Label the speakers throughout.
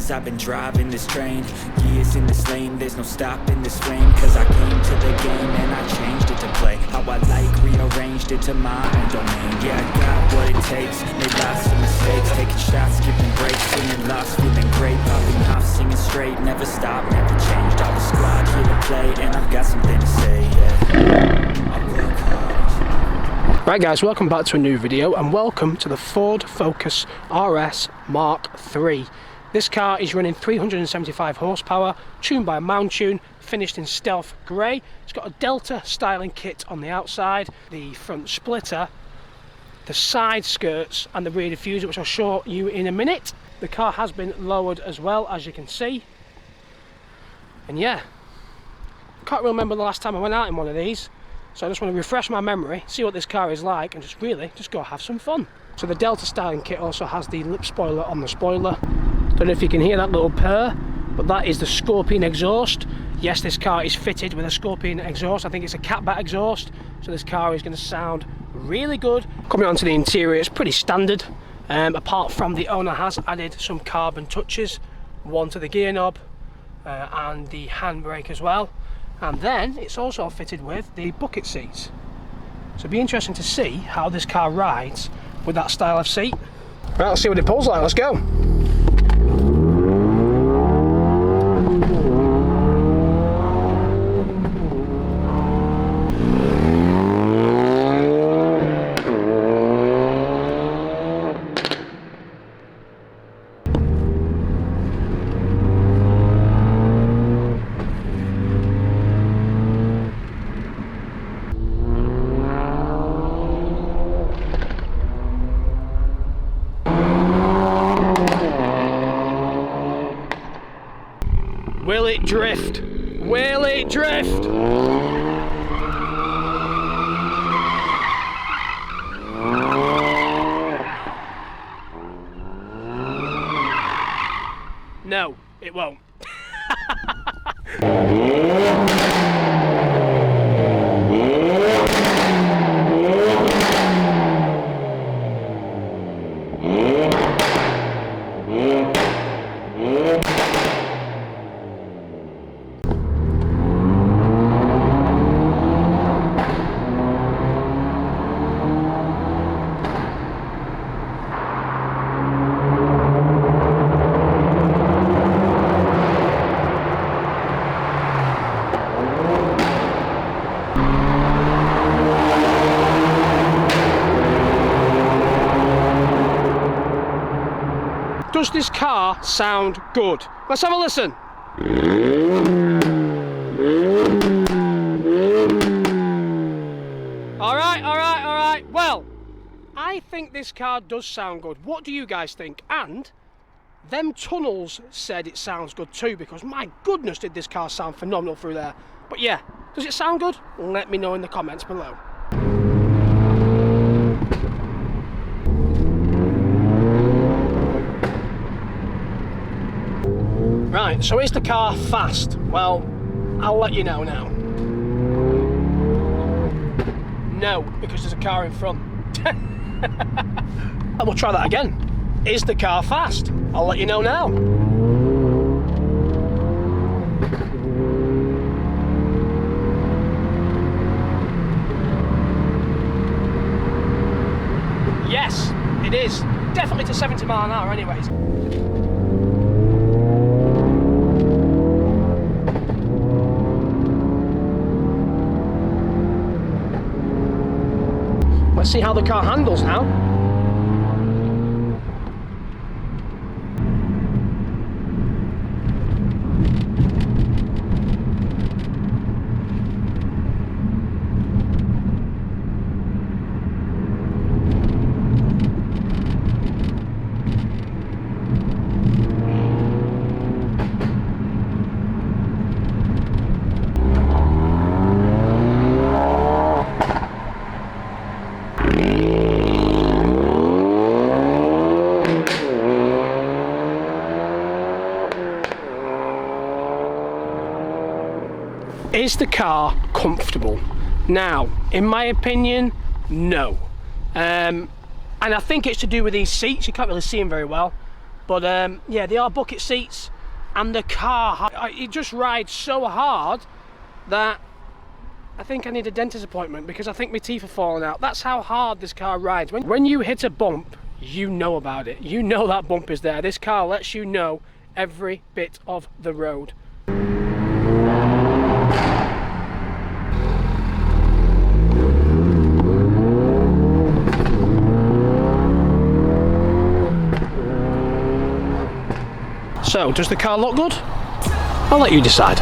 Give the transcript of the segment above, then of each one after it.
Speaker 1: years I've been driving this train, years in this lane, there's no stopping this flame. Cause I came to the game and I changed it to play how I like, rearranged it to my own domain. Yeah, I got what it takes, made lots of mistakes, taking shots, skipping breaks, feeling lost, feeling great, popping off, singing straight, never stopped, never changed. All the squad here to play and I've got something to say, yeah. I work hard.
Speaker 2: Right guys, welcome back to a new video and welcome to the Ford Focus RS Mark III. This car is running 375 horsepower, tuned by Mountune, finished in stealth grey. It's got a Delta styling kit on the outside, the front splitter, the side skirts and the rear diffuser, which I'll show you in a minute. The car has been lowered as well, as you can see. And yeah, can't really remember the last time I went out in one of these. So I just want to refresh my memory, see what this car is like, and just go have some fun. So the Delta styling kit also has the lip spoiler on the spoiler. Don't know if you can hear that little purr, but that is the Scorpion exhaust. Yes, this car is fitted with a Scorpion exhaust. I think it's a catbat exhaust, so this car is going to sound really good. Coming on to the interior, it's pretty standard, apart from the owner has added some carbon touches, one to the gear knob and the handbrake as well. And then it's also fitted with the bucket seats. So it'll be interesting to see how this car rides with that style of seat. Right, let's see what it pulls like, let's go. Will it drift? Will it drift? No, it won't. Does this car sound good? Let's have a listen. All right. Well, I think this car does sound good. What do you guys think? And them tunnels said it sounds good too, because my goodness did this car sound phenomenal through there. But yeah, does it sound good? Let me know in the comments below. Right, so is the car fast? Well, I'll let you know now. No, because there's a car in front. We'll try that again. Is the car fast? I'll let you know now. Yes, it is. Definitely to 70 mile an hour anyways. Let's see how the car handles now. Is the car comfortable? Now, in my opinion, no. And I think it's to do with these seats. You can't really see them very well. But yeah, they are bucket seats, and the car, it just rides so hard that I think I need a dentist appointment because I think my teeth are falling out. That's how hard this car rides. When you hit a bump, you know about it. You know that bump is there. This car lets you know every bit of the road. So, does the car look good? I'll let you decide.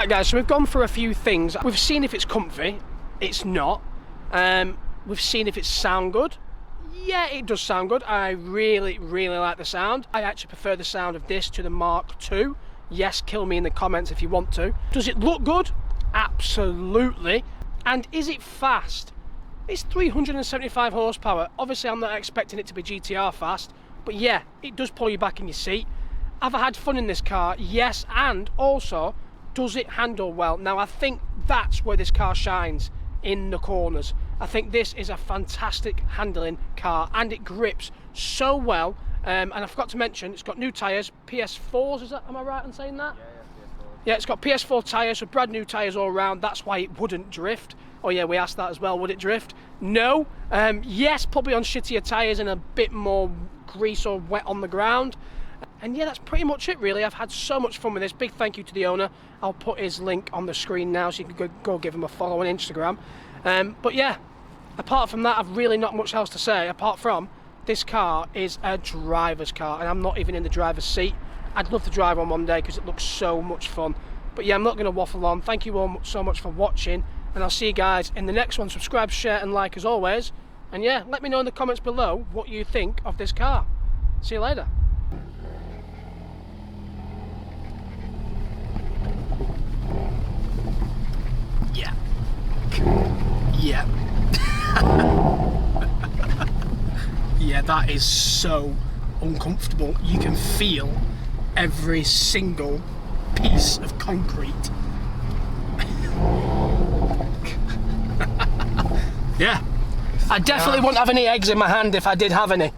Speaker 2: Right guys, so we've gone through a few things. We've seen if it's comfy, it's not. We've seen if it sounds good. Yeah, it does sound good. I really like the sound. I actually prefer the sound of this to the Mark II. Yes, kill me in the comments if you want to. Does it look good? Absolutely. And is it fast? It's 375 horsepower. Obviously I'm not expecting it to be GTR fast, but yeah, it does pull you back in your seat. Have I had fun in this car? Yes, and also, does it handle well? Now I think that's where this car shines, in the corners. I think this is a fantastic handling car and it grips so well. And I forgot to mention, it's got new tyres, PS4s, is that, am I right in saying that? Yeah, it's got PS4 tyres, so brand new tyres all around. That's why it wouldn't drift. Oh yeah, we asked that as well, would it drift? No. Yes, probably on shittier tyres and a bit more grease or wet on the ground. And yeah, that's pretty much it really. I've had so much fun with this. Big thank you to the owner. I'll put his link on the screen now so you can go give him a follow on Instagram. But yeah, apart from that, I've really not much else to say, apart from this car is a driver's car and I'm not even in the driver's seat. I'd love to drive on one day because it looks so much fun. But yeah, I'm not going to waffle on. Thank you all so much for watching, and I'll see you guys in the next one. Subscribe, share and like as always. And yeah, let me know in the comments below what you think of this car. See you later. Yeah. Yeah. Yeah, that is so uncomfortable. You can feel every single piece of concrete. Yeah. I definitely wouldn't have any eggs in my hand if I did have any.